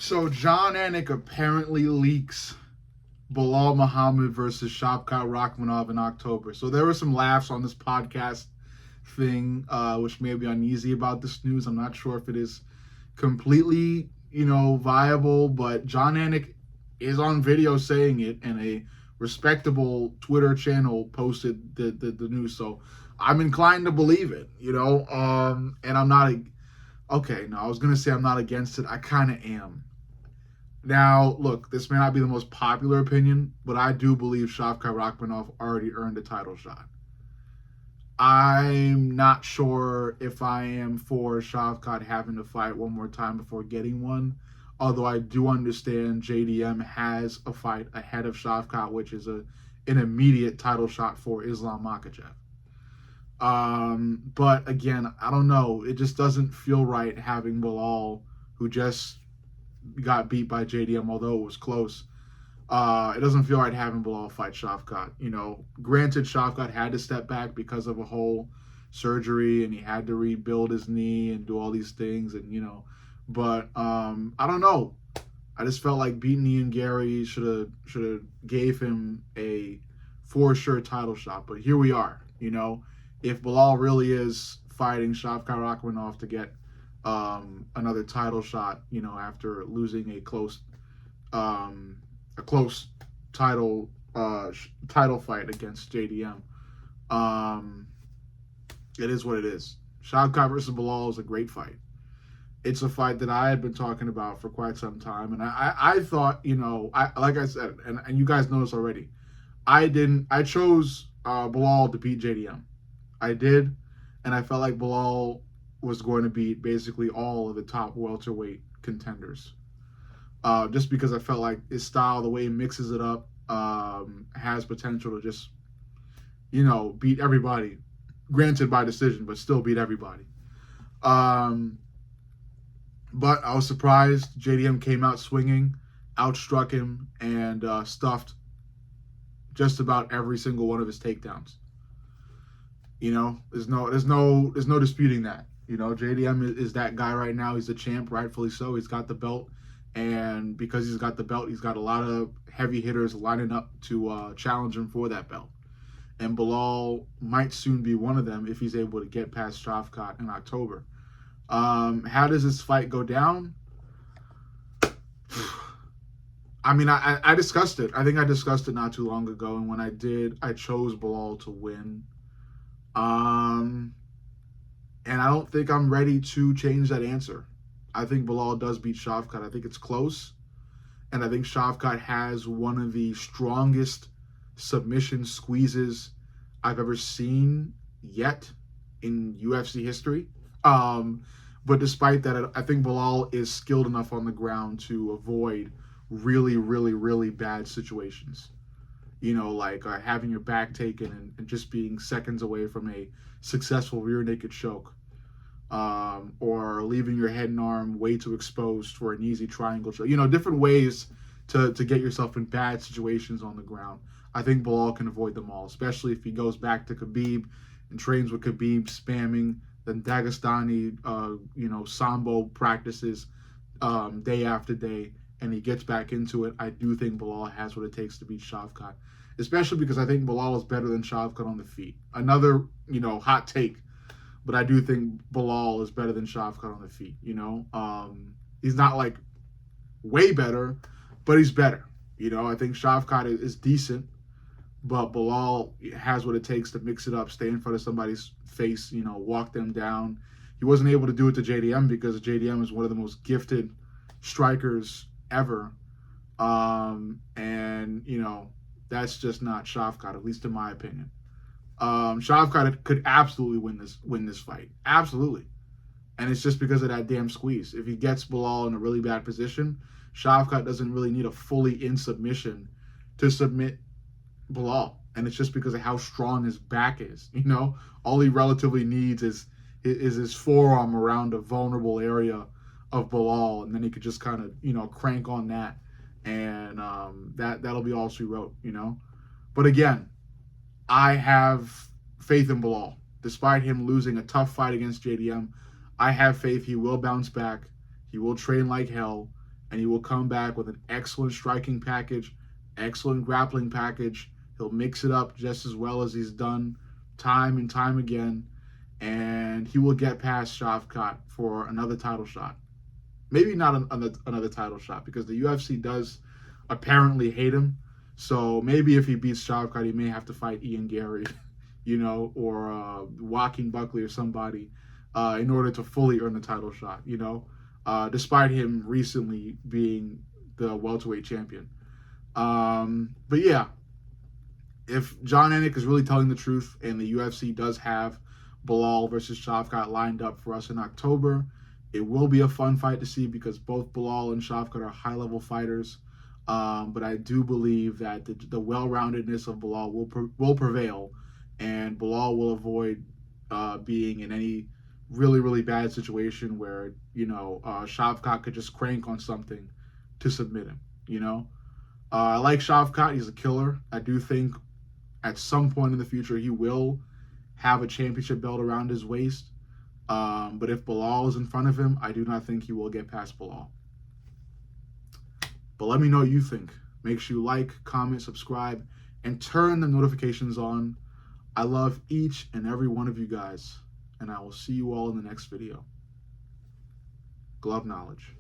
So John Anik apparently leaks Belal Muhammad versus Shavkat Rakhmonov in October. So there were some laughs on this podcast thing, which made me uneasy about this news. I'm not sure if it is completely, viable, but John Anik is on video saying it, and a respectable Twitter channel posted the news. So I'm inclined to believe it, and I'm not, okay, no, I was going to say I'm not against it. I kind of am. Now, look, this may not be the most popular opinion, but I do believe Shavkat Rakhmonov already earned a title shot. I'm not sure if I am for Shavkat having to fight one more time before getting one, although I do understand JDM has a fight ahead of Shavkat, which is an immediate title shot for Islam Makhachev. But again, I don't know. It just doesn't feel right having Belal, who just got beat by JDM, although it was close. It doesn't feel right having Belal fight Shavkat. Granted, Shavkat had to step back because of a whole surgery, and he had to rebuild his knee and do all these things, but I don't know. I just felt like beating Ian Gary should have gave him a for sure title shot. But here we are. If Belal really is fighting Shavkat Rakhmonov to get another title shot, after losing a close title fight against JDM, it is what it is. Shavkat versus Belal is a great fight. It's a fight that I had been talking about for quite some time, and I thought, like I said, and you guys know this already, I chose Belal to beat JDM. I did, and I felt like Belal was going to beat basically all of the top welterweight contenders. Just because I felt like his style, the way he mixes it up, has potential to just, beat everybody. Granted by decision, but still beat everybody. But I was surprised JDM came out swinging, outstruck him, and stuffed just about every single one of his takedowns. There's no disputing that. JDM is that guy right now. He's the champ, rightfully so. He's got the belt, and because he's got the belt, he's got a lot of heavy hitters lining up to challenge him for that belt. And Belal might soon be one of them if he's able to get past Shavkat in October. How does this fight go down? I mean, I discussed it. I think I discussed it not too long ago, and when I did, I chose Belal to win. And I don't think I'm ready to change that answer. I think Belal does beat Shavkat. I think it's close. And I think Shavkat has one of the strongest submission squeezes I've ever seen yet in UFC history. But despite that, I think Belal is skilled enough on the ground to avoid really, really, really bad situations. Like having your back taken and just being seconds away from a successful rear naked choke, or leaving your head and arm way too exposed for an easy triangle choke. Different ways to get yourself in bad situations on the ground. I think Belal can avoid them all, especially if he goes back to Khabib and trains with Khabib, spamming the Dagestani, Sambo practices day after day, and he gets back into it. I do think Belal has what it takes to beat Shavkat, especially because I think Belal is better than Shavkat on the feet. Another, hot take, but I do think Belal is better than Shavkat on the feet. He's not like way better, but he's better. I think Shavkat is decent, but Belal has what it takes to mix it up, stay in front of somebody's face, walk them down. He wasn't able to do it to JDM because JDM is one of the most gifted strikers ever. That's just not Shavkat, at least in my opinion. Shavkat could absolutely win this fight. Absolutely. And it's just because of that damn squeeze. If he gets Belal in a really bad position, Shavkat doesn't really need a fully in submission to submit Belal. And it's just because of how strong his back is. All he relatively needs is his forearm around a vulnerable area of Belal, and then he could just kind of, crank on that, and that'll be all she wrote, But again, I have faith in Belal. Despite him losing a tough fight against JDM, I have faith he will bounce back. He will train like hell, and he will come back with an excellent striking package, excellent grappling package. He'll mix it up just as well as he's done time and time again, and he will get past Shavkat for another title shot. Maybe not another title shot, because the UFC does apparently hate him. So maybe if he beats Shavkat, he may have to fight Ian Gary, or Joaquin Buckley or somebody in order to fully earn the title shot, despite him recently being the welterweight champion. But yeah, if John Anik is really telling the truth and the UFC does have Belal versus Shavkat lined up for us in October, it will be a fun fight to see, because both Belal and Shavkat are high-level fighters. But I do believe that the well-roundedness of Belal will prevail, and Belal will avoid being in any really, really bad situation where, Shavkat could just crank on something to submit him, I like Shavkat. He's a killer. I do think at some point in the future he will have a championship belt around his waist. But if Belal is in front of him, I do not think he will get past Belal. But let me know what you think. Make sure you like, comment, subscribe, and turn the notifications on. I love each and every one of you guys, and I will see you all in the next video. Glove knowledge.